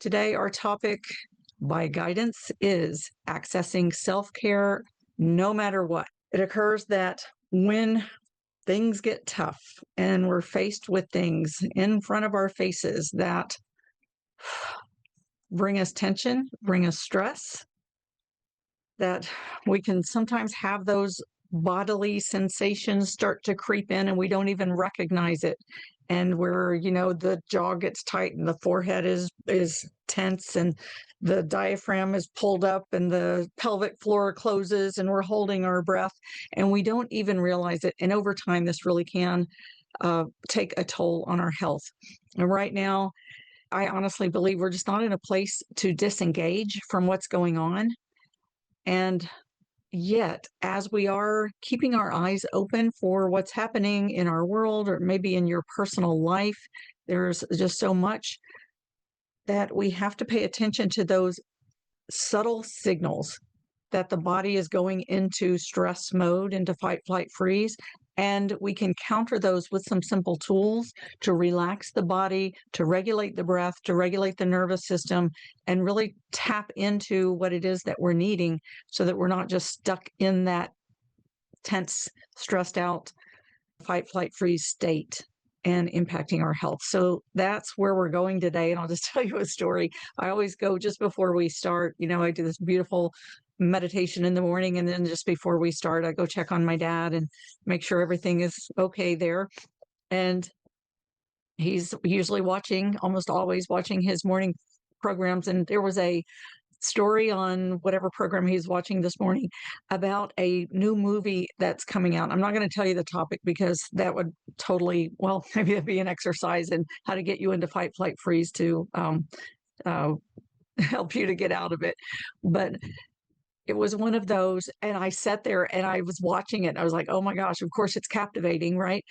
Today, our topic by guidance is accessing self care no matter what. It occurs that when things get tough and we're faced with things in front of our faces that bring us tension, bring us stress, that we can sometimes have those bodily sensations start to creep in and we don't even recognize it. And where, the jaw gets tight and the forehead is tense and the diaphragm is pulled up and the pelvic floor closes and we're holding our breath and we don't even realize it. And over time, this really can take a toll on our health. And right now, I honestly believe we're just not in a place to disengage from what's going on. And yet, as we are keeping our eyes open for what's happening in our world or maybe in your personal life, there's just so much that we have to pay attention to those subtle signals that the body is going into stress mode, into fight, flight, freeze. And we can counter those with some simple tools to relax the body, to regulate the breath, to regulate the nervous system, and really tap into what it is that we're needing so that we're not just stuck in that tense, stressed out, fight, flight, freeze state and impacting our health. So that's where we're going today. And I'll just tell you a story. I always go just before we start, I do this beautiful meditation in the morning. And then just before we start, I go check on my dad and make sure everything is okay there. And he's usually almost always watching his morning programs. And there was a story on whatever program he's watching this morning about a new movie that's coming out. I'm not going to tell you the topic because that would totally, well, maybe it'd be an exercise in how to get you into fight, flight, freeze to help you to get out of it. But it was one of those, and I sat there and I was watching it. And I was like, oh my gosh, of course it's captivating, right?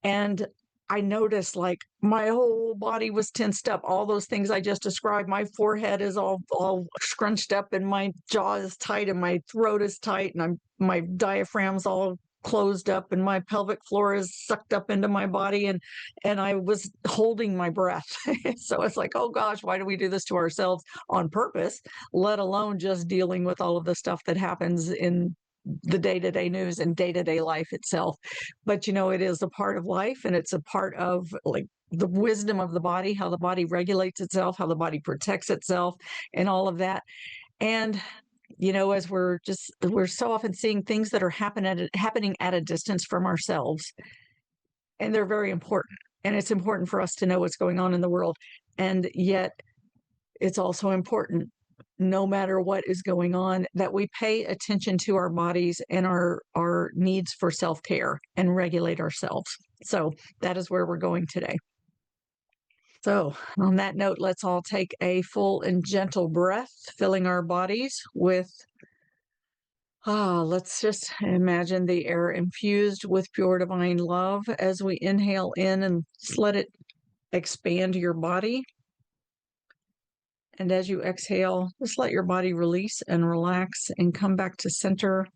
And I noticed like my whole body was tensed up. All those things I just described. My forehead is all scrunched up, and my jaw is tight, and my throat is tight, and my diaphragm's all closed up, and my pelvic floor is sucked up into my body, and I was holding my breath. So it's like, oh gosh, why do we do this to ourselves on purpose? Let alone just dealing with all of the stuff that happens in the day-to-day news and day-to-day life itself. But it is a part of life, and it's a part of like the wisdom of the body, how the body regulates itself, how the body protects itself, and all of that. And as we're so often seeing things that are happening at a distance from ourselves, and they're very important, and it's important for us to know what's going on in the world. And yet it's also important, no matter what is going on, that we pay attention to our bodies and our needs for self-care and regulate ourselves. So that is where we're going today. So on that note, let's all take a full and gentle breath, filling our bodies with, let's just imagine the air infused with pure divine love as we inhale in, and just let it expand your body. And as you exhale, just let your body release and relax and come back to center.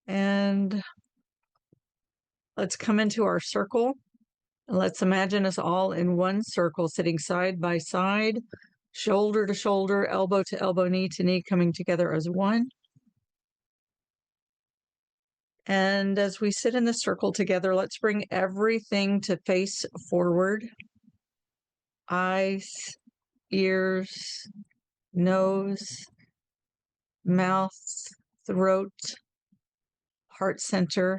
And let's come into our circle. And let's imagine us all in one circle, sitting side by side, shoulder to shoulder, elbow to elbow, knee to knee, coming together as one. And as we sit in the circle together, let's bring everything to face forward. Eyes, ears, nose, mouth, throat, heart center,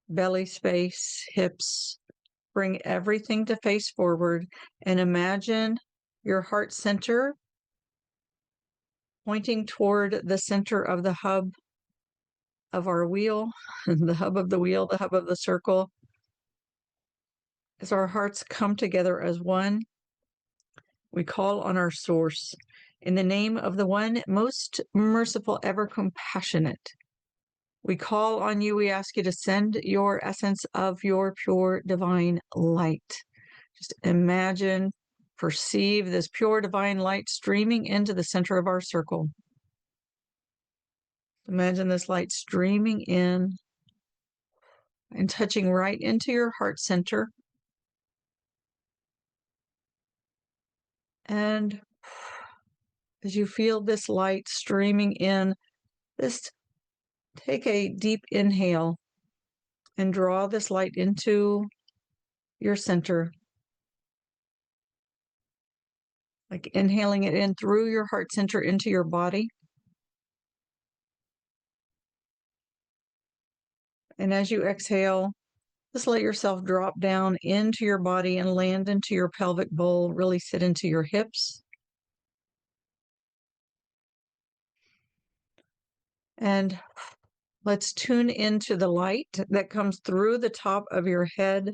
belly space, hips. Bring everything to face forward and imagine your heart center pointing toward the center of the hub of our wheel, the hub of the wheel, the hub of the circle. As our hearts come together as one, we call on our source. In the name of the one most merciful, ever compassionate, we call on you. We ask you to send your essence of your pure divine light. Just imagine, perceive this pure divine light streaming into the center of our circle. Imagine this light streaming in and touching right into your heart center, And as you feel this light streaming in, just take a deep inhale and draw this light into your center, like inhaling it in through your heart center into your body. And as you exhale, just let yourself drop down into your body and land into your pelvic bowl, really sit into your hips. And let's tune into the light that comes through the top of your head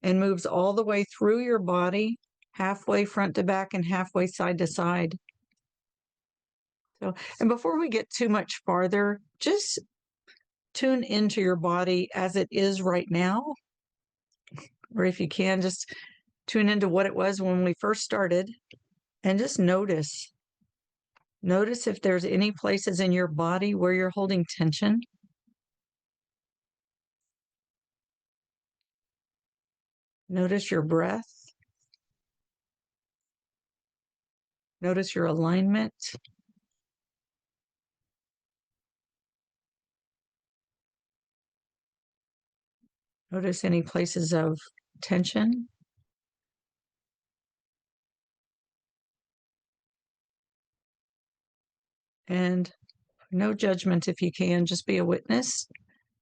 and moves all the way through your body, halfway front to back and halfway side to side. So, and before we get too much farther, just tune into your body as it is right now. Or if you can, just tune into what it was when we first started and just notice. Notice if there's any places in your body where you're holding tension. Notice your breath. Notice your alignment. Notice any places of tension. And no judgment if you can, just be a witness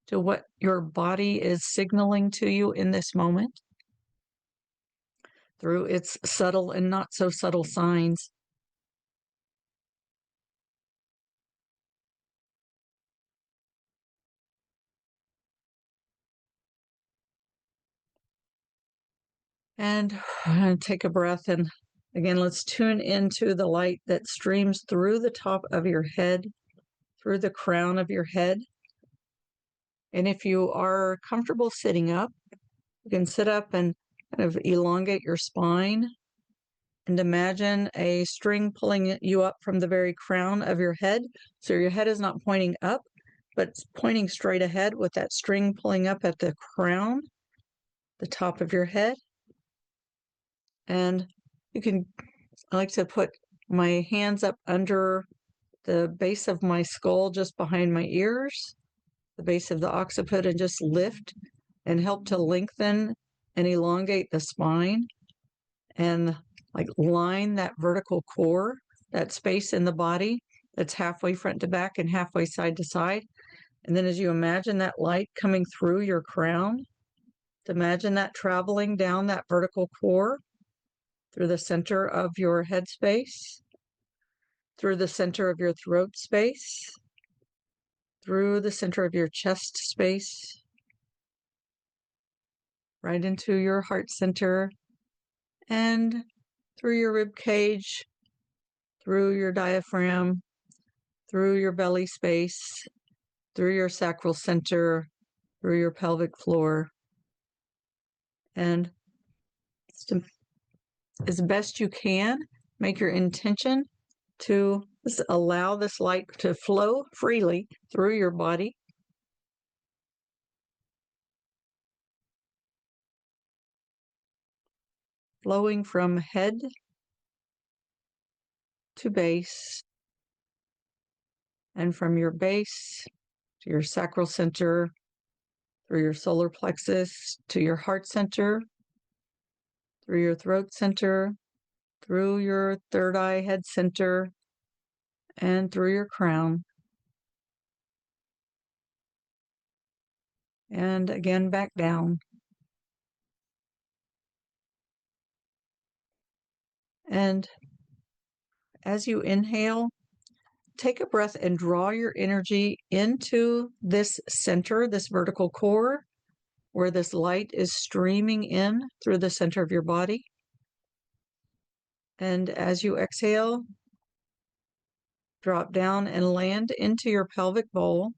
to what your body is signaling to you in this moment through its subtle and not so subtle signs. And take a breath. And again, let's tune into the light that streams through the top of your head, through the crown of your head. And if you are comfortable sitting up, you can sit up and kind of elongate your spine and imagine a string pulling you up from the very crown of your head. So your head is not pointing up, but it's pointing straight ahead with that string pulling up at the crown, the top of your head. And you can, I like to put my hands up under the base of my skull, just behind my ears, the base of the occiput, and just lift and help to lengthen and elongate the spine and like line that vertical core, that space in the body that's halfway front to back and halfway side to side. And then as you imagine that light coming through your crown, imagine that traveling down that vertical core through the center of your head space, through the center of your throat space, through the center of your chest space, right into your heart center, and through your rib cage, through your diaphragm, through your belly space, through your sacral center, through your pelvic floor. And as best you can, make your intention to allow this light to flow freely through your body. Flowing from head to base, and from your base to your sacral center, through your solar plexus to your heart center, through your throat center, through your third eye head center, and through your crown. And again, back down. And as you inhale, take a breath and draw your energy into this center, this vertical core, where this light is streaming in through the center of your body. And as you exhale, drop down and land into your pelvic bowl.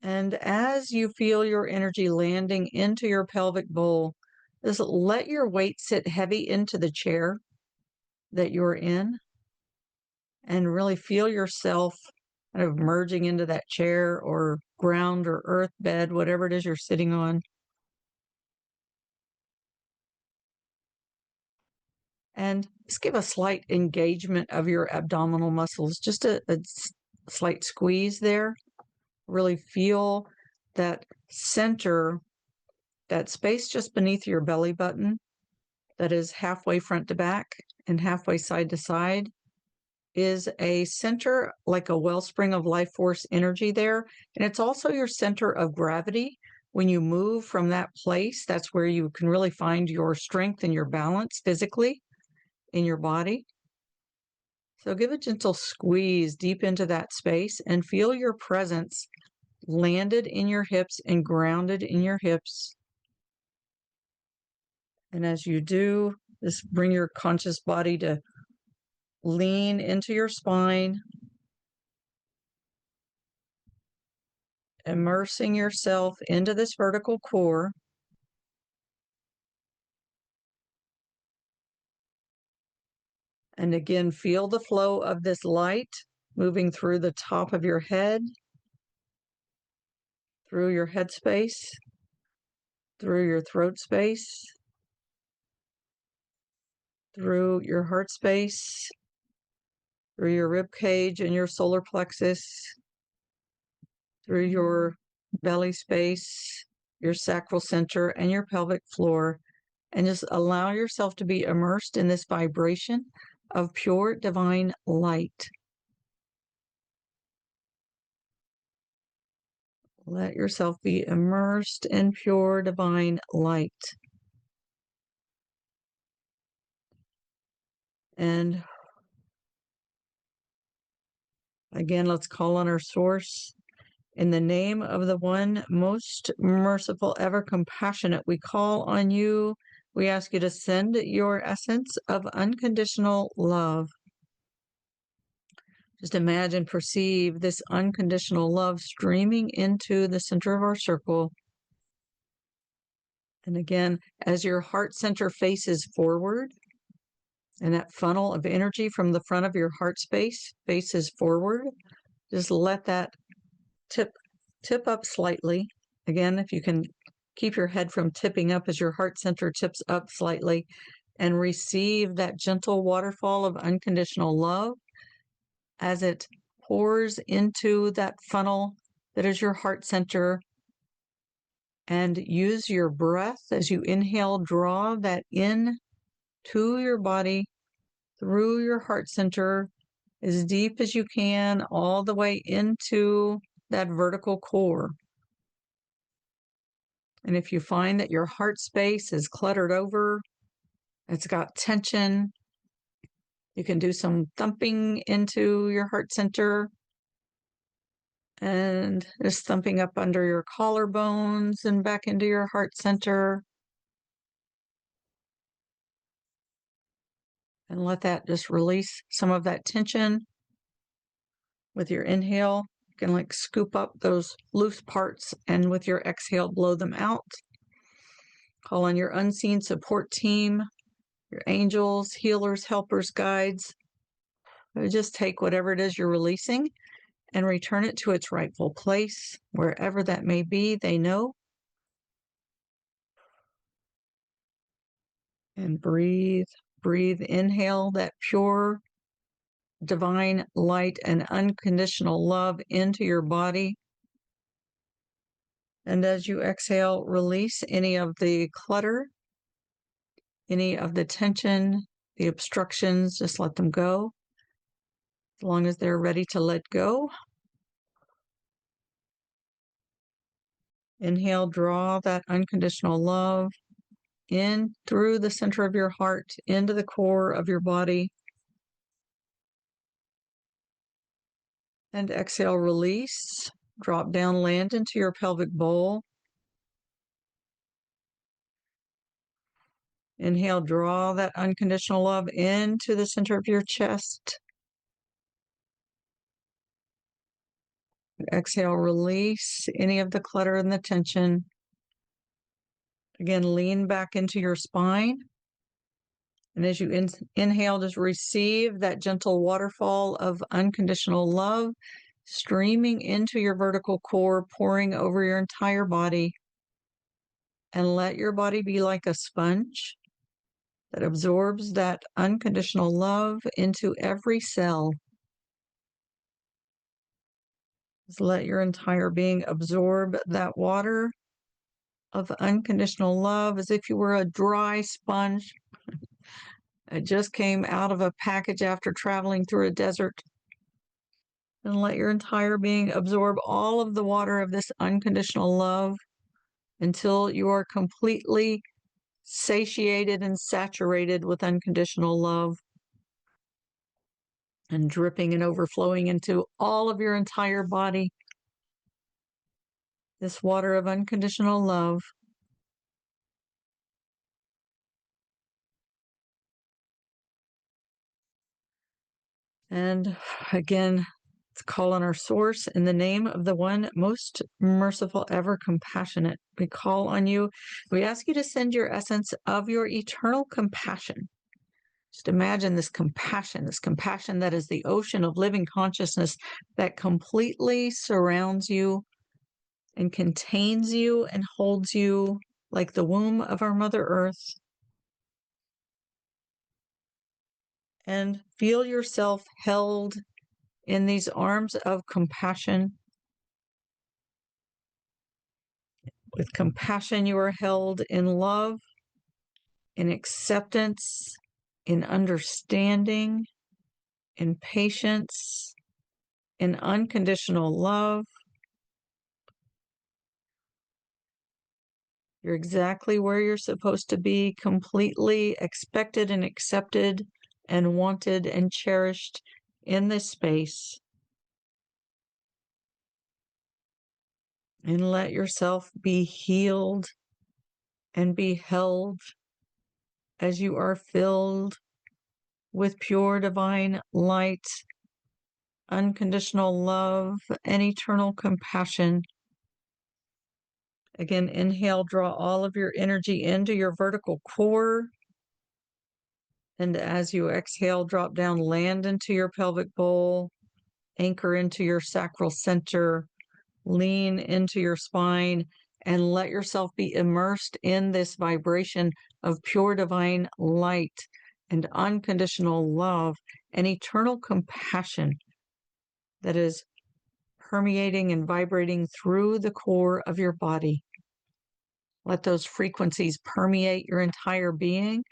And as you feel your energy landing into your pelvic bowl, just let your weight sit heavy into the chair that you're in and really feel yourself kind of merging into that chair or ground or earth bed, whatever it is you're sitting on. And just give a slight engagement of your abdominal muscles, just a slight squeeze there. Really feel that center, that space just beneath your belly button that is halfway front to back and halfway side to side is a center, like a wellspring of life force energy there. And it's also your center of gravity. When you move from that place, that's where you can really find your strength and your balance physically in your body. So give a gentle squeeze deep into that space and feel your presence landed in your hips and grounded in your hips. And as you do, just bring your conscious body to lean into your spine, immersing yourself into this vertical core. And again, feel the flow of this light moving through the top of your head, through your head space, through your throat space, through your heart space, through your rib cage and your solar plexus, through your belly space, your sacral center, and your pelvic floor, and just allow yourself to be immersed in this vibration of pure divine light. Let yourself be immersed in pure divine light. And again, let's call on our source. In the name of the one most merciful, ever compassionate, we call on you. We ask you to send your essence of unconditional love. Just imagine, perceive this unconditional love streaming into the center of our circle. And again, as your heart center faces forward, and that funnel of energy from the front of your heart space faces forward, just let that tip up slightly. Again, if you can keep your head from tipping up as your heart center tips up slightly, and receive that gentle waterfall of unconditional love as it pours into that funnel that is your heart center. And use your breath as you inhale, draw that in to your body through your heart center as deep as you can, all the way into that vertical core. And if you find that your heart space is cluttered over, it's got tension, you can do some thumping into your heart center and just thumping up under your collarbones and back into your heart center. And let that just release some of that tension with your inhale. You can like scoop up those loose parts, and with your exhale, blow them out. Call on your unseen support team, your angels, healers, helpers, guides. Just take whatever it is you're releasing and return it to its rightful place, wherever that may be. They know. And breathe, inhale that pure, divine light and unconditional love into your body. And as you exhale, release any of the clutter, any of the tension, the obstructions, just let them go. As long as they're ready to let go. Inhale, draw that unconditional love in through the center of your heart, into the core of your body. And exhale, release, drop down, land into your pelvic bowl. Inhale, draw that unconditional love into the center of your chest. Exhale, release any of the clutter and the tension. Again, lean back into your spine. And as you inhale, just receive that gentle waterfall of unconditional love streaming into your vertical core, pouring over your entire body. And let your body be like a sponge that absorbs that unconditional love into every cell. Just let your entire being absorb that water of unconditional love as if you were a dry sponge. It just came out of a package after traveling through a desert. And let your entire being absorb all of the water of this unconditional love until you are completely satiated and saturated with unconditional love and dripping and overflowing into all of your entire body. This water of unconditional love. And again, let's call on our source in the name of the one most merciful, ever compassionate. We call on you. We ask you to send your essence of your eternal compassion. Just imagine this compassion that is the ocean of living consciousness that completely surrounds you and contains you and holds you like the womb of our Mother Earth. And feel yourself held in these arms of compassion. With compassion, you are held in love, in acceptance, in understanding, in patience, in unconditional love. You're exactly where you're supposed to be, completely expected and accepted and wanted and cherished in this space. And let yourself be healed and be held as you are filled with pure divine light, unconditional love, and eternal compassion. Again, inhale, draw all of your energy into your vertical core. And as you exhale, drop down, land into your pelvic bowl, anchor into your sacral center, lean into your spine, and let yourself be immersed in this vibration of pure divine light and unconditional love and eternal compassion that is permeating and vibrating through the core of your body. Let those frequencies permeate your entire being.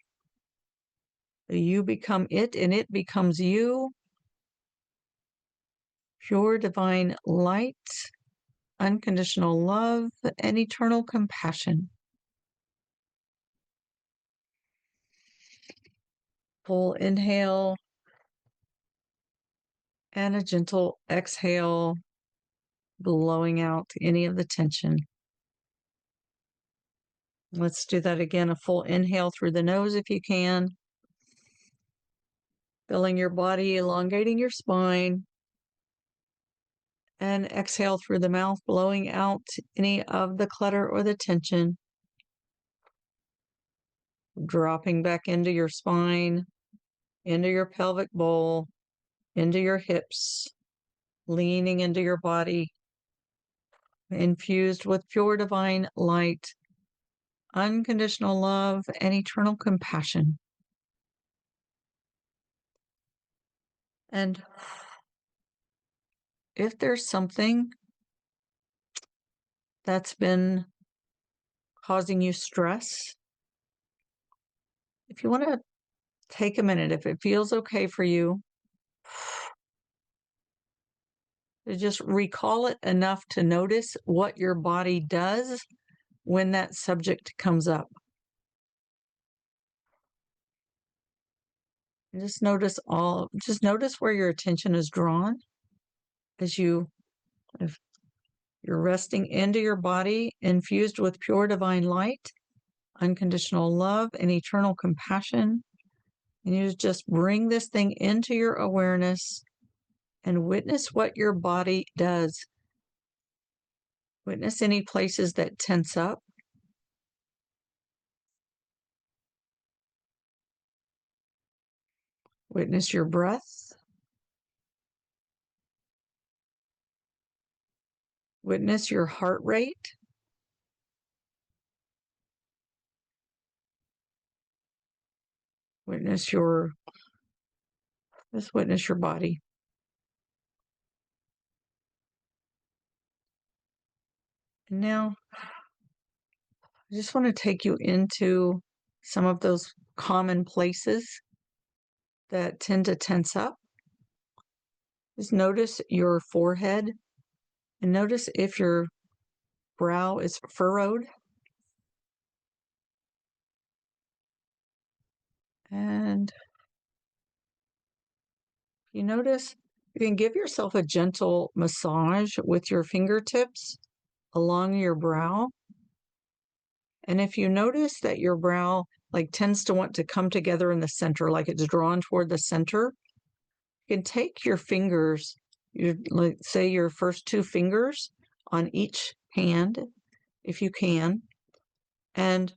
You become it and it becomes you. Pure divine light, unconditional love, and eternal compassion. Full inhale and a gentle exhale, blowing out any of the tension. Let's do that again. A full inhale through the nose if you can. Filling your body, elongating your spine. And exhale through the mouth, blowing out any of the clutter or the tension. Dropping back into your spine, into your pelvic bowl, into your hips, leaning into your body, infused with pure divine light, unconditional love, and eternal compassion. And if there's something that's been causing you stress, if you want to take a minute, if it feels okay for you, to just recall it enough to notice what your body does when that subject comes up. And just notice where your attention is drawn as if you're resting into your body, infused with pure divine light, unconditional love, and eternal compassion. And you just bring this thing into your awareness and witness what your body does. Witness any places that tense up. Witness your breath. Witness your heart rate. Witness your, just witness your body. And now I just want to take you into some of those common places that tend to tense up. Just notice your forehead and notice if your brow is furrowed. And you notice you can give yourself a gentle massage with your fingertips along your brow. And if you notice that your brow like tends to want to come together in the center, like it's drawn toward the center, you can take your fingers, like say your first two fingers on each hand, if you can, and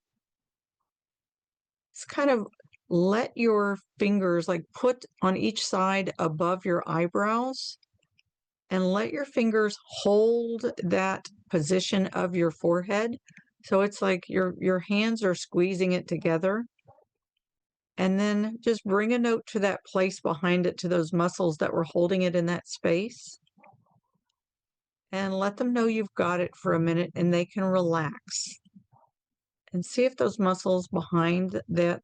it's kind of let your fingers like put on each side above your eyebrows and let your fingers hold that position of your forehead. So it's like your hands are squeezing it together. And then just bring a note to that place behind it, to those muscles that were holding it in that space. And let them know you've got it for a minute and they can relax. And see if those muscles behind that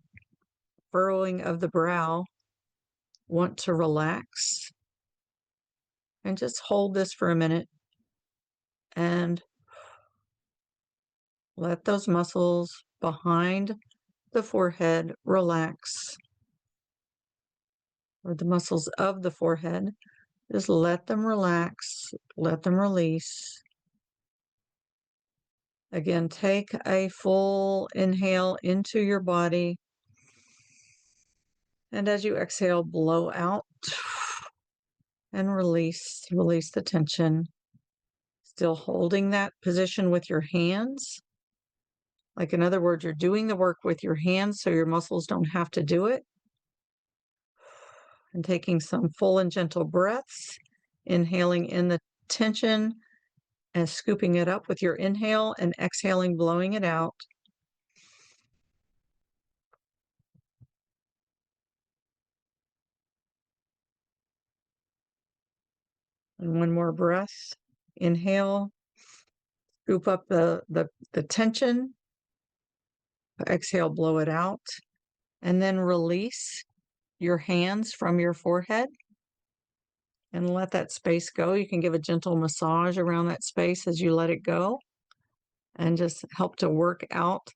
furrowing of the brow want to relax. And just hold this for a minute and let those muscles behind the forehead relax, or the muscles of the forehead. Just let them relax, let them release. Again, take a full inhale into your body. And as you exhale, blow out and release. Release the tension. Still holding that position with your hands. Like, in other words, you're doing the work with your hands so your muscles don't have to do it. And taking some full and gentle breaths, inhaling in the tension and scooping it up with your inhale, and exhaling, blowing it out. And one more breath. Inhale, scoop up the tension. Exhale, blow it out. And then release your hands from your forehead and let that space go. You can give a gentle massage around that space as you let it go and just help to work out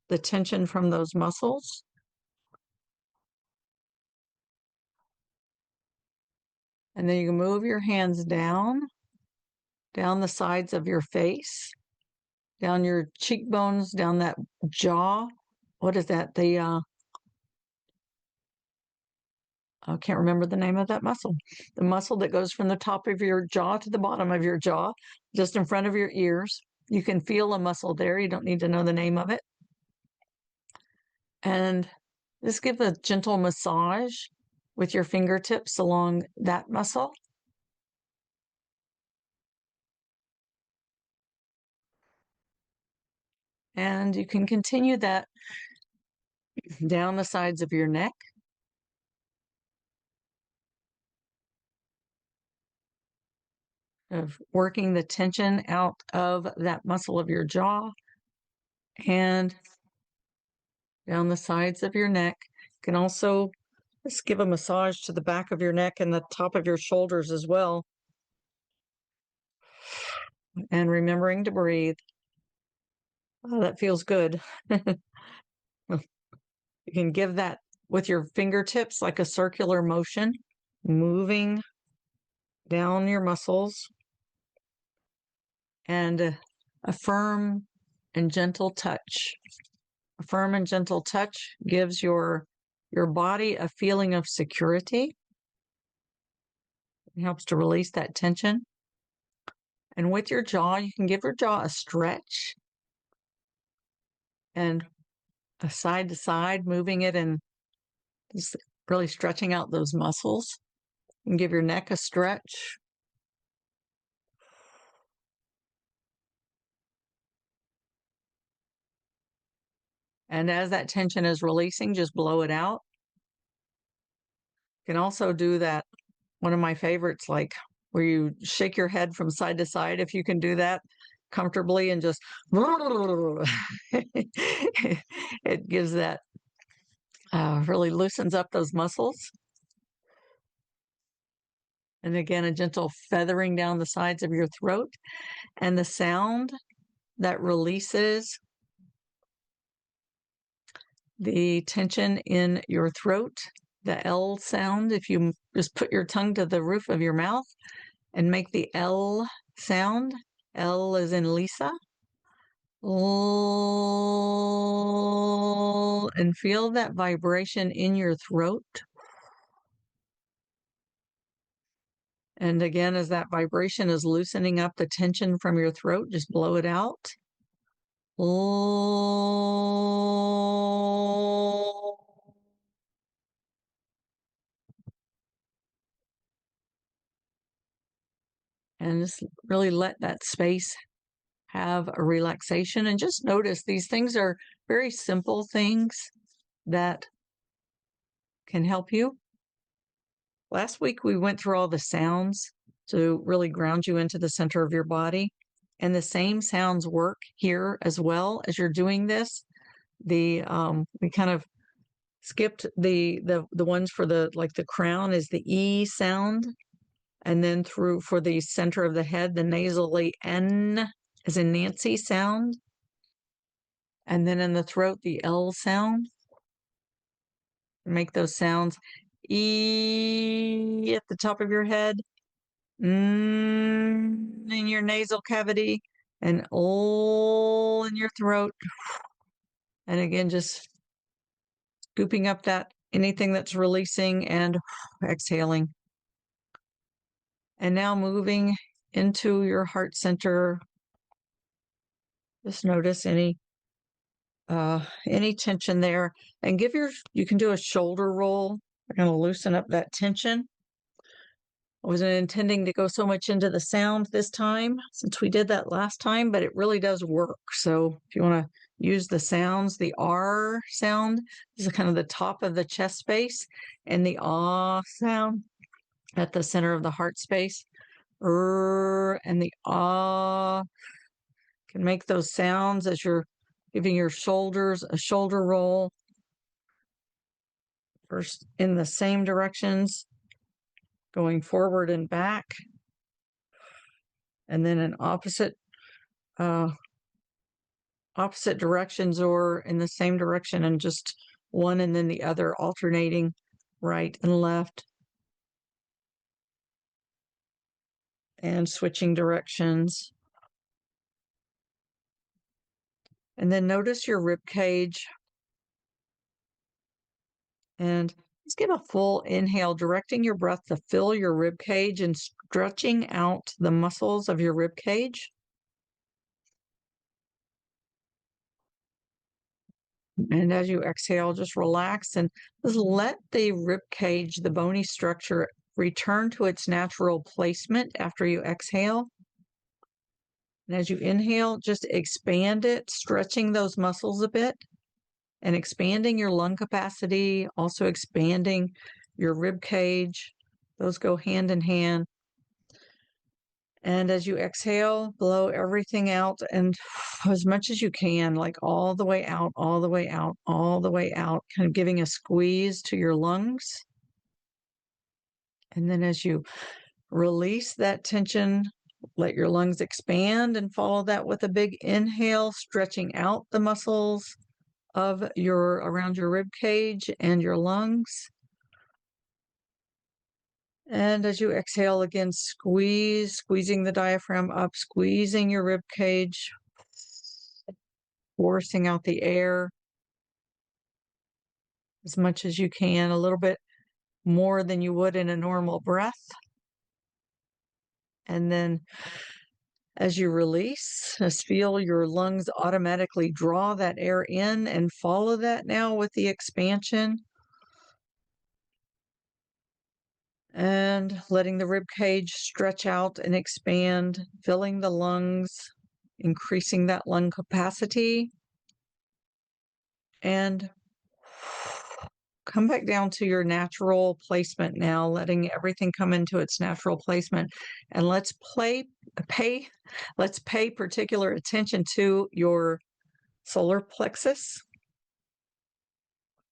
the tension from those muscles. And then you can move your hands down the sides of your face, down your cheekbones, down that jaw. What is that? I can't remember the name of that muscle. The muscle that goes from the top of your jaw to the bottom of your jaw, just in front of your ears. You can feel a muscle there. You don't need to know the name of it. And just give a gentle massage with your fingertips along that muscle. And you can continue that down the sides of your neck. Of working the tension out of that muscle of your jaw and down the sides of your neck. You can also just give a massage to the back of your neck and the top of your shoulders as well. And remembering to breathe. Oh, that feels good. You can give that with your fingertips like a circular motion, moving down your muscles, and a firm and gentle touch. A firm and gentle touch gives your body a feeling of security. It helps to release that tension. And with your jaw, you can give your jaw a stretch and a side to side, moving it and just really stretching out those muscles. You can give your neck a stretch. And as that tension is releasing, just blow it out. You can also do that. One of my favorites, like where you shake your head from side to side, if you can do that comfortably and just it gives that really loosens up those muscles. And again, a gentle feathering down the sides of your throat, and the sound that releases the tension in your throat, the L sound. If you just put your tongue to the roof of your mouth and make the L sound, L as in Lisa, and feel that vibration in your throat. And again, as that vibration is loosening up the tension from your throat, just blow it out. And just really let that space have a relaxation. And just notice these things are very simple things that can help you. Last week, we went through all the sounds to really ground you into the center of your body. And the same sounds work here as well as you're doing this. We kind of skipped the ones for the crown is the E sound, and then through for the center of the head, the nasally N as in Nancy sound, and then in the throat, the L sound. Make those sounds. E at the top of your head, in your nasal cavity, and O in your throat. And again, just scooping up that anything that's releasing and exhaling. And now moving into your heart center. Just notice any tension there, and you can do a shoulder roll. We're going to loosen up that tension. I wasn't intending to go so much into the sound this time since we did that last time, but it really does work. So if you want to use the sounds, the R sound is kind of the top of the chest space, and the ah sound at the center of the heart space. And the ah can make those sounds as you're giving your shoulders a shoulder roll. First in the same directions, going forward and back, and then in opposite directions or in the same direction, and just one and then the other, alternating right and left, and switching directions. And then notice your rib cage, and just give a full inhale, directing your breath to fill your rib cage and stretching out the muscles of your rib cage. And as you exhale, just relax and just let the rib cage, the bony structure, return to its natural placement after you exhale. And as you inhale, just expand it, stretching those muscles a bit and expanding your lung capacity, also expanding your rib cage. Those go hand in hand. And as you exhale, blow everything out, and as much as you can, like all the way out, all the way out, all the way out, kind of giving a squeeze to your lungs. And then as you release that tension, let your lungs expand, and follow that with a big inhale, stretching out the muscles of around your rib cage and your lungs. And as you exhale again, squeezing the diaphragm up, squeezing your rib cage, forcing out the air as much as you can, a little bit more than you would in a normal breath. And then as you release, just feel your lungs automatically draw that air in, and follow that now with the expansion. And letting the rib cage stretch out and expand, filling the lungs, increasing that lung capacity, and come back down to your natural placement now, letting everything come into its natural placement. And let's pay particular attention to your solar plexus.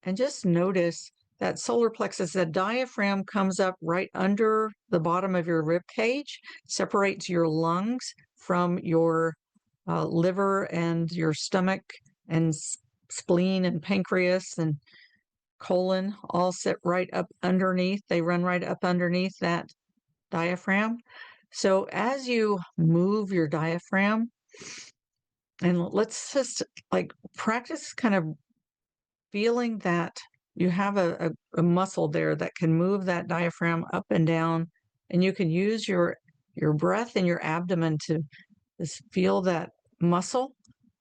And just notice that solar plexus, the diaphragm comes up right under the bottom of your rib cage, separates your lungs from your liver and your stomach and spleen and pancreas and colon all sit right up underneath. They run right up underneath that diaphragm. So as you move your diaphragm, and let's just like practice kind of feeling that you have a muscle there that can move that diaphragm up and down, and you can use your breath in your abdomen to just feel that muscle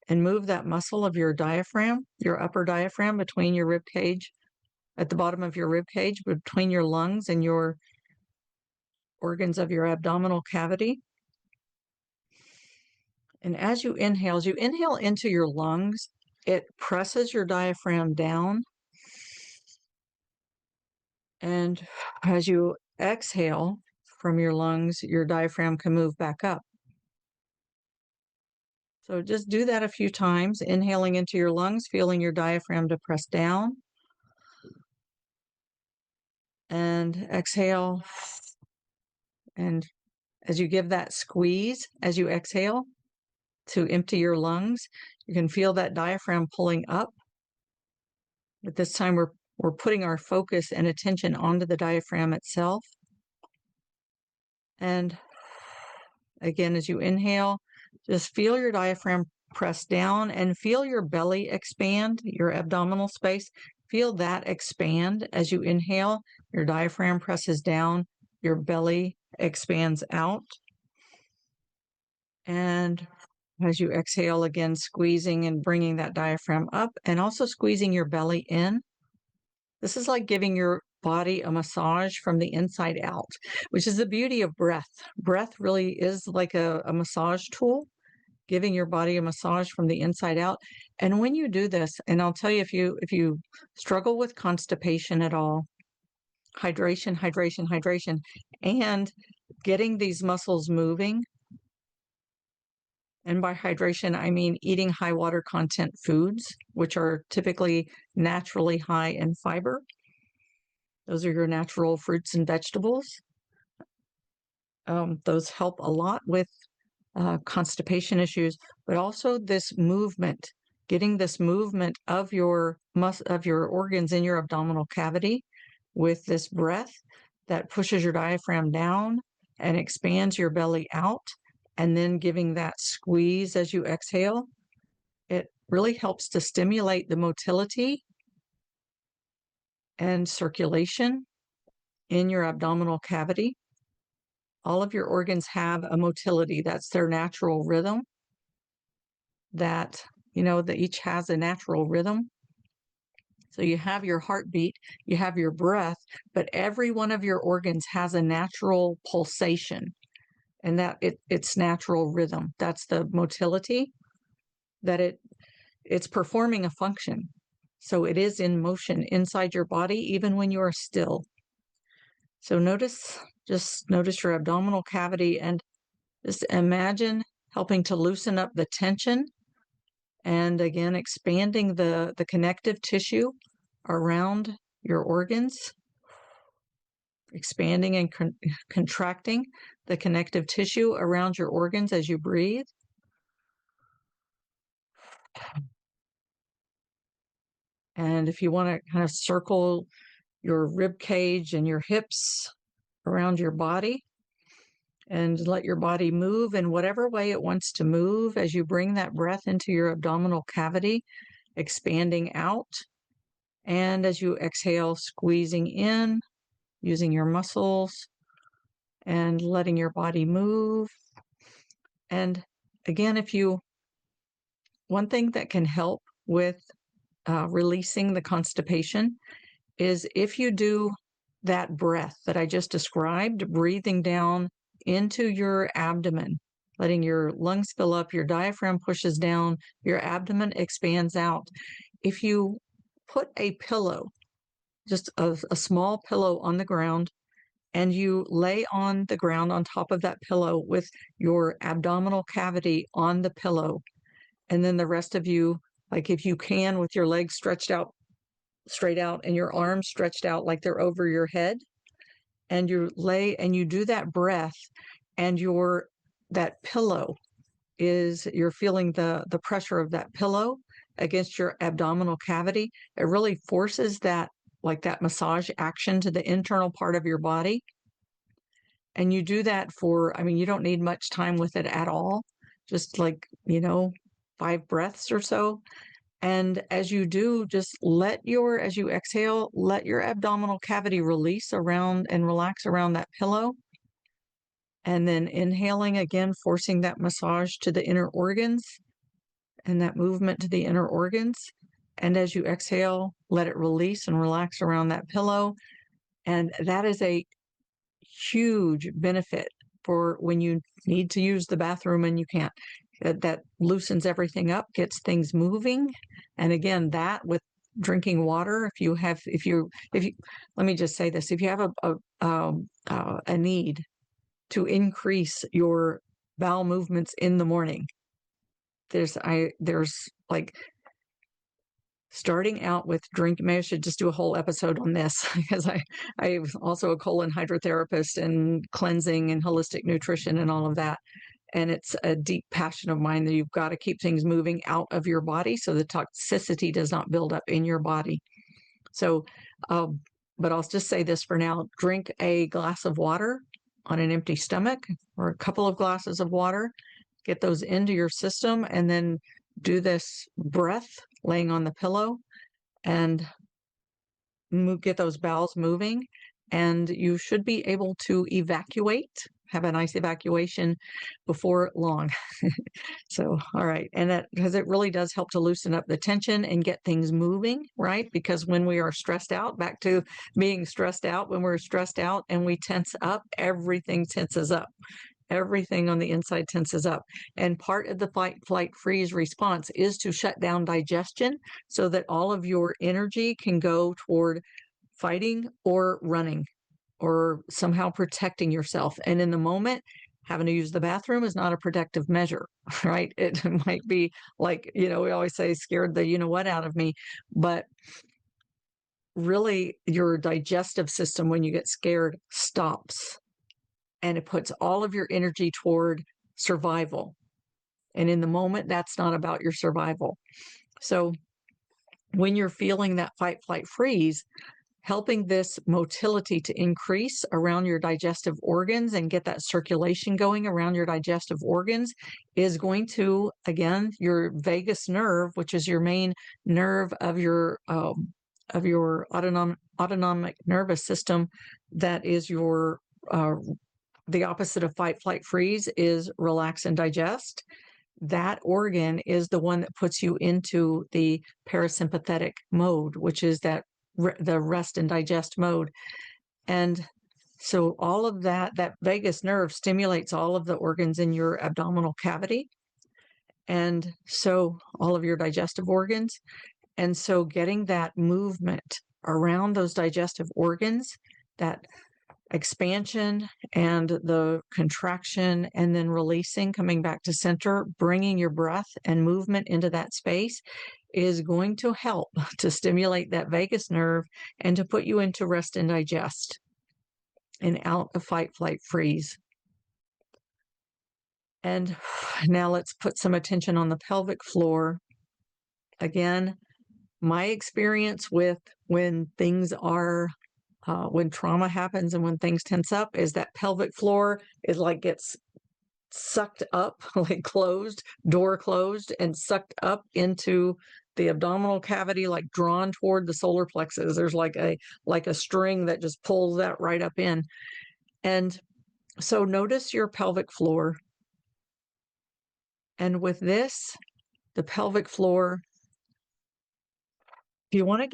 and move that muscle of your diaphragm, your upper diaphragm between your rib cage, at the bottom of your rib cage, between your lungs and your organs of your abdominal cavity. And as you inhale into your lungs, it presses your diaphragm down. And as you exhale from your lungs, your diaphragm can move back up. So just do that a few times, inhaling into your lungs, feeling your diaphragm to press down. And exhale. And as you give that squeeze, as you exhale to empty your lungs, you can feel that diaphragm pulling up. But this time we're putting our focus and attention onto the diaphragm itself. And again, as you inhale, just feel your diaphragm press down and feel your belly expand, your abdominal space. Feel that expand as you inhale. Your diaphragm presses down, your belly expands out. And as you exhale, again, squeezing and bringing that diaphragm up and also squeezing your belly in. This is like giving your body a massage from the inside out, which is the beauty of breath. Breath really is like a massage tool, giving your body a massage from the inside out. And when you do this, and I'll tell you, if you struggle with constipation at all, hydration, and getting these muscles moving, and by hydration, I mean eating high water content foods, which are typically naturally high in fiber. Those are your natural fruits and vegetables. Those help a lot with constipation issues, but also this movement, getting this movement of your organs in your abdominal cavity with this breath that pushes your diaphragm down and expands your belly out, and then giving that squeeze as you exhale. It really helps to stimulate the motility and circulation in your abdominal cavity. All of your organs have a motility. That's their natural rhythm. That each has a natural rhythm. So you have your heartbeat, you have your breath, but every one of your organs has a natural pulsation, and that its natural rhythm. That's the motility, that it's performing a function. So it is in motion inside your body, even when you are still. So just notice your abdominal cavity and just imagine helping to loosen up the tension and again, expanding the connective tissue around your organs, expanding and contracting the connective tissue around your organs as you breathe. And if you want to kind of circle your rib cage and your hips around your body and let your body move in whatever way it wants to move as you bring that breath into your abdominal cavity, expanding out. And as you exhale, squeezing in, using your muscles and letting your body move. And again, one thing that can help with releasing the constipation is if you do that breath that I just described, breathing down into your abdomen, letting your lungs fill up, your diaphragm pushes down, your abdomen expands out. If you put a pillow just a small pillow on the ground, and you lay on the ground on top of that pillow with your abdominal cavity on the pillow. And then the rest of you, like if you can, with your legs stretched out straight out and your arms stretched out like they're over your head, and you lay and you do that breath, and that pillow is, you're feeling the pressure of that pillow against your abdominal cavity. It really forces that, like that massage action to the internal part of your body. And you do that for, I mean, you don't need much time with it at all, just like, 5 breaths or so. And as you do, just as you exhale, let your abdominal cavity release around and relax around that pillow. And then inhaling again, forcing that massage to the inner organs and that movement to the inner organs. And as you exhale, let it release and relax around that pillow. And that is a huge benefit for when you need to use the bathroom and you can't. That loosens everything up, gets things moving. And again, that with drinking water, let me just say this: if you have a need to increase your bowel movements in the morning, there's like starting out with maybe I should just do a whole episode on this because I'm also a colon hydrotherapist and cleansing and holistic nutrition and all of that. And it's a deep passion of mine that you've got to keep things moving out of your body so the toxicity does not build up in your body. So, but I'll just say this for now: drink a glass of water on an empty stomach, or a couple of glasses of water, get those into your system, and then do this breath laying on the pillow and get those bowels moving. And you should be able to have a nice evacuation before long. So, all right. And that, because it really does help to loosen up the tension and get things moving, right? Because when we are stressed out, back to being stressed out, when we're stressed out and we tense up, everything tenses up. Everything on the inside tenses up. And part of the fight, flight, freeze response is to shut down digestion so that all of your energy can go toward fighting or running or somehow protecting yourself. And in the moment, having to use the bathroom is not a protective measure, right? It might be like, we always say scared the what out of me, but really your digestive system, when you get scared, stops. And it puts all of your energy toward survival. And in the moment, that's not about your survival. So when you're feeling that fight, flight, freeze, helping this motility to increase around your digestive organs and get that circulation going around your digestive organs is going to, again, your vagus nerve, which is your main nerve of your autonomic nervous system, that is your the opposite of fight, flight, freeze is relax and digest. That organ is the one that puts you into the parasympathetic mode, which is the rest and digest mode. And so all of that vagus nerve stimulates all of the organs in your abdominal cavity. And so all of your digestive organs. And so getting that movement around those digestive organs, that expansion and the contraction and then releasing, coming back to center, bringing your breath and movement into that space is going to help to stimulate that vagus nerve and to put you into rest and digest and out of fight, flight, freeze. And now let's put some attention on the pelvic floor. Again, my experience with when things are when trauma happens and when things tense up is that pelvic floor is like gets sucked up, like door closed and sucked up into the abdominal cavity, like drawn toward the solar plexus. There's like a string that just pulls that right up in. And so notice your pelvic floor. And with this, the pelvic floor, if you want to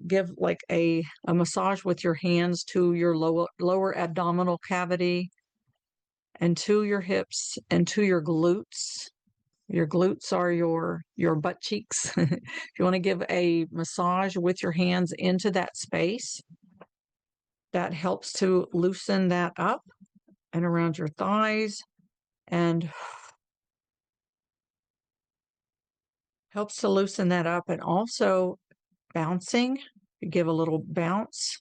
give like a massage with your hands to your lower abdominal cavity and to your hips and to your glutes, Your glutes are your butt cheeks. If you want to give a massage with your hands into that space, that helps to loosen that up and around your thighs, and helps to loosen that up. And also bouncing, you give a little bounce.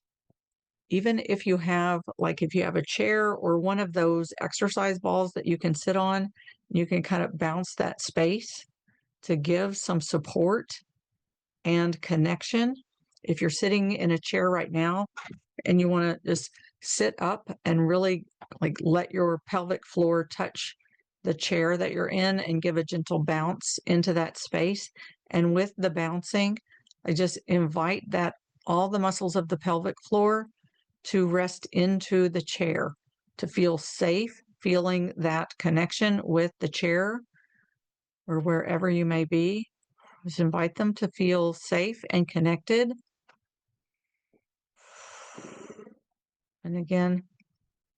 Even if you have, like if you have a chair or one of those exercise balls that you can sit on, you can kind of bounce that space to give some support and connection. If you're sitting in a chair right now and you want to just sit up and really like let your pelvic floor touch the chair that you're in and give a gentle bounce into that space. And with the bouncing, I just invite that all the muscles of the pelvic floor to rest into the chair, to feel safe, feeling that connection with the chair or wherever you may be. Just invite them to feel safe and connected. And again,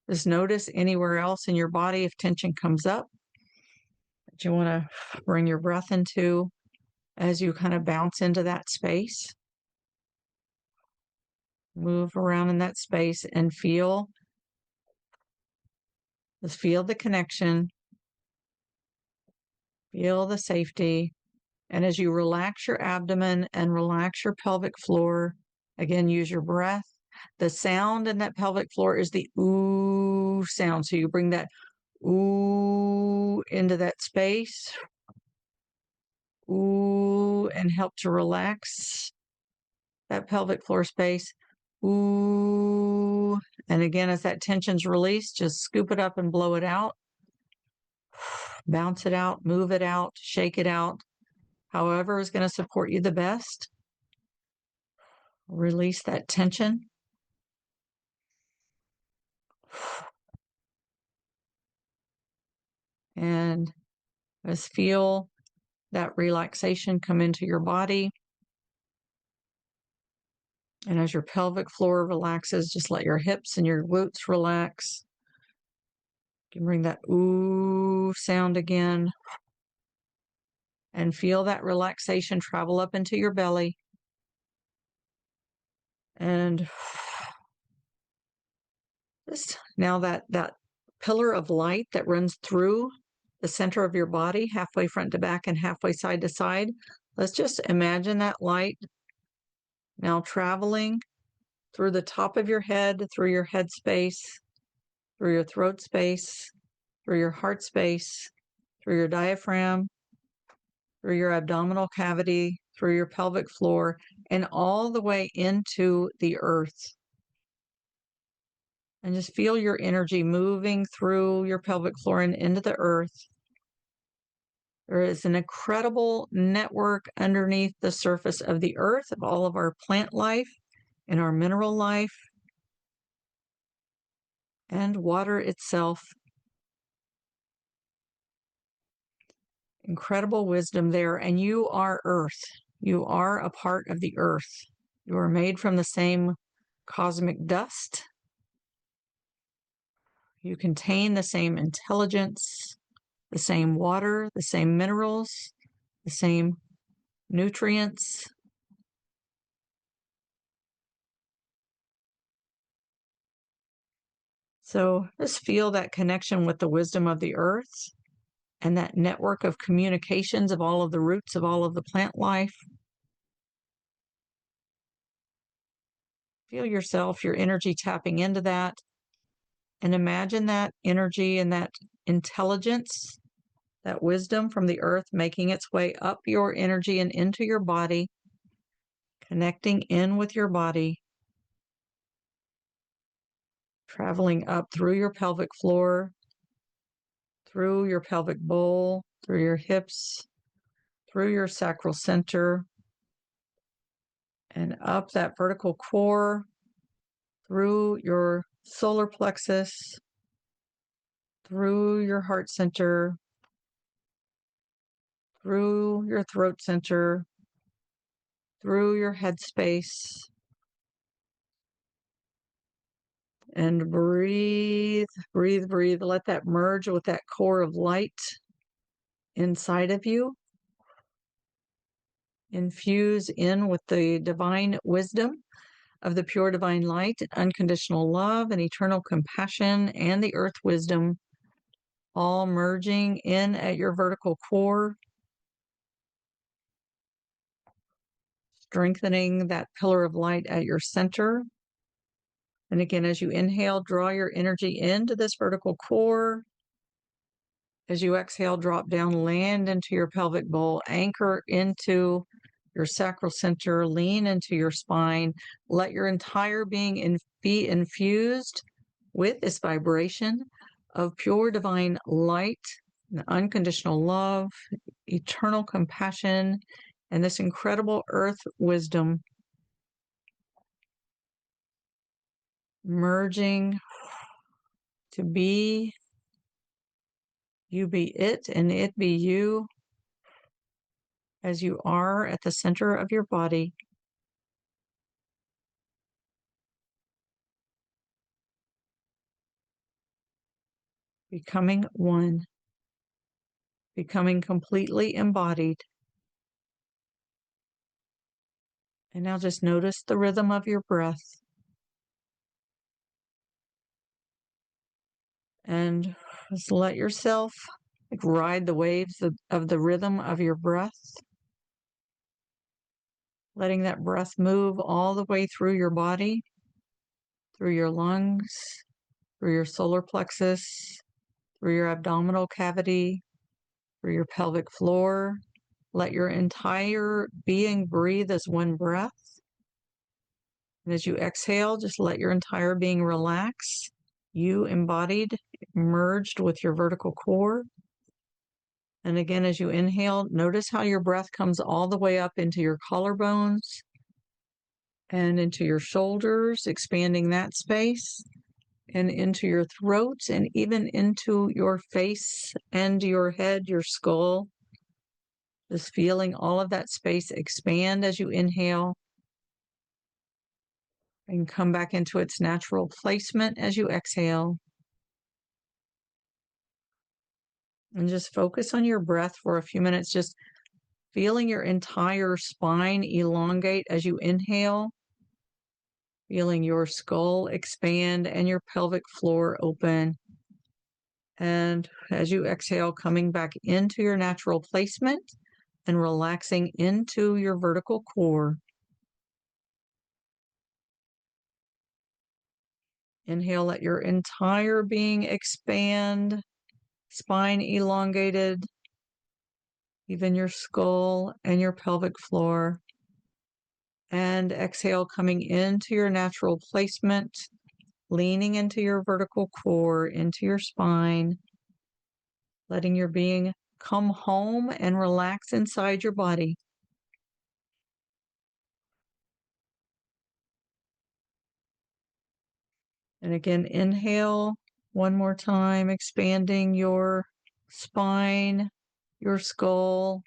just notice anywhere else in your body if tension comes up that you want to bring your breath into as you kind of bounce into that space. Move around in that space and feel the connection, feel the safety. And as you relax your abdomen and relax your pelvic floor, again, use your breath. The sound in that pelvic floor is the ooh sound. So you bring that ooh into that space, ooh, and help to relax that pelvic floor space. Ooh. And again, as that tension's released, just scoop it up and blow it out. Bounce it out, move it out, shake it out. However is going to support you the best. Release that tension. And just feel that relaxation come into your body. And as your pelvic floor relaxes, just let your hips and your glutes relax. You can bring that ooh sound again. And feel that relaxation travel up into your belly. And just now that pillar of light that runs through the center of your body, halfway front to back and halfway side to side, let's just imagine that light now traveling through the top of your head, through your head space, through your throat space, through your heart space, through your diaphragm, through your abdominal cavity, through your pelvic floor, and all the way into the earth. And just feel your energy moving through your pelvic floor and into the earth. There is an incredible network underneath the surface of the earth of all of our plant life and our mineral life and water itself. Incredible wisdom there. And you are earth. You are a part of the earth. You are made from the same cosmic dust. You contain the same intelligence, the same water, the same minerals, the same nutrients. So just feel that connection with the wisdom of the earth and that network of communications of all of the roots of all of the plant life. Feel yourself, your energy tapping into that, and imagine that energy and that intelligence, that wisdom from the earth making its way up your energy and into your body, connecting in with your body, traveling up through your pelvic floor, through your pelvic bowl, through your hips, through your sacral center, and up that vertical core, through your solar plexus, through your heart center, through your throat center, through your head space, and breathe, breathe, breathe. Let that merge with that core of light. inside of you. Infuse in with the divine wisdom of the pure divine light, unconditional love, and eternal compassion, and the earth wisdom, all merging in at your vertical core, strengthening that pillar of light at your center. And again, as you inhale, draw your energy into this vertical core. As you exhale, drop down, land into your pelvic bowl, anchor into your sacral center, lean into your spine. Let your entire being be infused with this vibration of pure divine light, unconditional love, eternal compassion, and this incredible earth wisdom, merging to be you be it and it be you, as you are at the center of your body. Becoming one, becoming completely embodied. And now just notice the rhythm of your breath. And just let yourself ride the waves of the rhythm of your breath, letting that breath move all the way through your body, through your lungs, through your solar plexus, through your abdominal cavity, through your pelvic floor. Let your entire being breathe as one breath. And as you exhale, just let your entire being relax. You embodied, merged with your vertical core. And again, as you inhale, notice how your breath comes all the way up into your collarbones and into your shoulders, expanding that space, and into your throat, and even into your face and your head, your skull. Just feeling all of that space expand as you inhale and come back into its natural placement as you exhale. And just focus on your breath for a few minutes, just feeling your entire spine elongate as you inhale, feeling your skull expand and your pelvic floor open. And as you exhale, coming back into your natural placement and relaxing into your vertical core. Inhale, let your entire being expand, spine elongated, even your skull and your pelvic floor. And exhale, coming into your natural placement, leaning into your vertical core, into your spine, letting your being come home and relax inside your body. And again, inhale one more time, expanding your spine, your skull,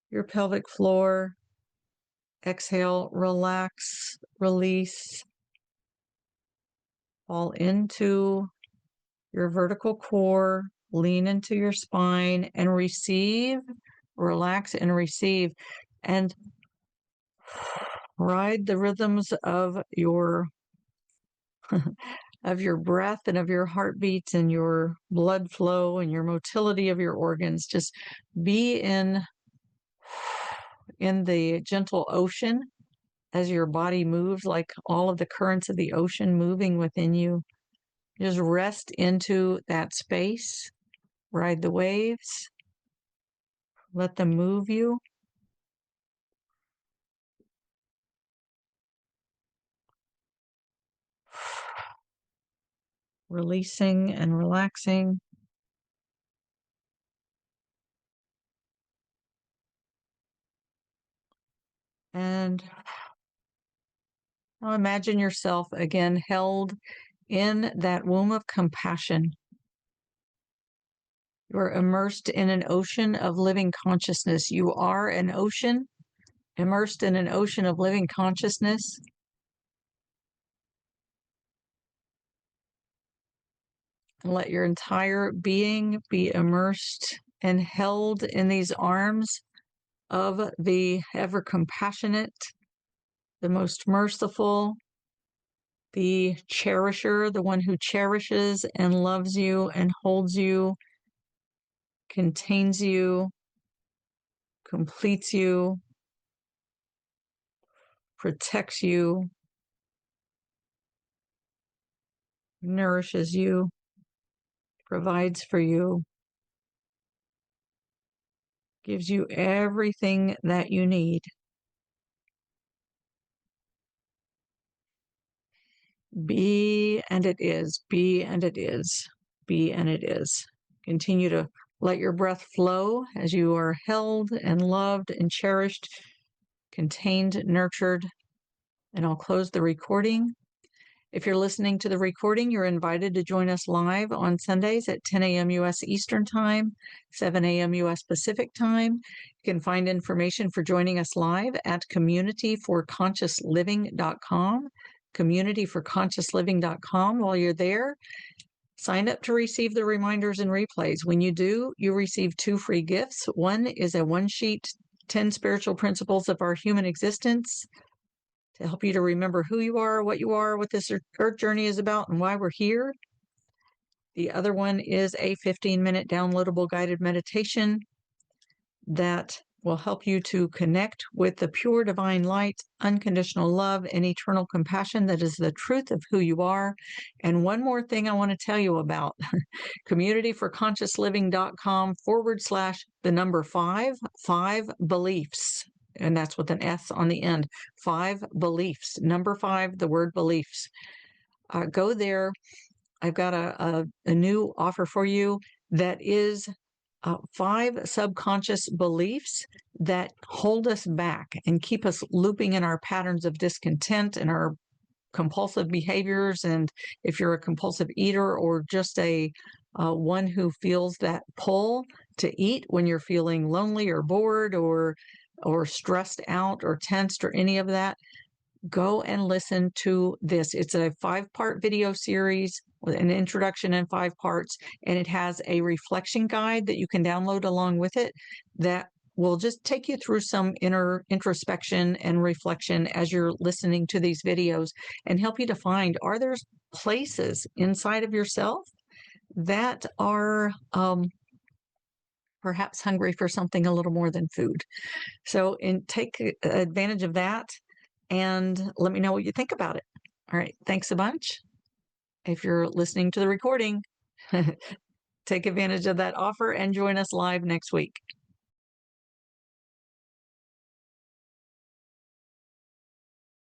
your pelvic floor. Exhale, relax, release, fall into your vertical core, lean into your spine and receive, relax and receive, and ride the rhythms of your of your breath and of your heartbeats and your blood flow and your motility of your organs. Just be in the gentle ocean as your body moves, like all of the currents of the ocean moving within you. Just rest into that space, ride the waves, let them move you. Releasing and relaxing. And now imagine yourself again held in that womb of compassion. You're immersed in an ocean of living consciousness. You are an ocean, immersed in an ocean of living consciousness. And let your entire being be immersed and held in these arms of the ever compassionate, the most merciful, the cherisher, the one who cherishes and loves you and holds you, contains you, completes you, protects you, nourishes you, provides for you, gives you everything that you need. Be and it is, be and it is, be and it is. Continue to let your breath flow as you are held and loved and cherished, contained, nurtured. And I'll close the recording. If you're listening to the recording, you're invited to join us live on Sundays at 10 a.m. U.S. Eastern Time, 7 a.m. U.S. Pacific Time. You can find information for joining us live at communityforconsciousliving.com, communityforconsciousliving.com. While you're there, sign up to receive the reminders and replays. When you do, you receive 2 free gifts. One is a one-sheet, 10 Spiritual Principles of Our Human Existence, to help you to remember who you are, what this earth journey is about, and why we're here. The other one is a 15-minute downloadable guided meditation that will help you to connect with the pure divine light, unconditional love, and eternal compassion that is the truth of who you are. And one more thing I want to tell you about, communityforconsciousliving.com/5 beliefs. And that's with an S on the end. 5 beliefs. Number 5, the word beliefs. Go there. I've got a new offer for you that is 5 subconscious beliefs that hold us back and keep us looping in our patterns of discontent and our compulsive behaviors. And if you're a compulsive eater or just a one who feels that pull to eat when you're feeling lonely or bored or stressed out or tensed or any of that, go and listen to this. It's a 5-part video series with an introduction in 5 parts, and it has a reflection guide that you can download along with it that will just take you through some inner introspection and reflection as you're listening to these videos and help you to find, are there places inside of yourself that are perhaps hungry for something a little more than food? So take advantage of that and let me know what you think about it. All right. Thanks a bunch. If you're listening to the recording, take advantage of that offer and join us live next week.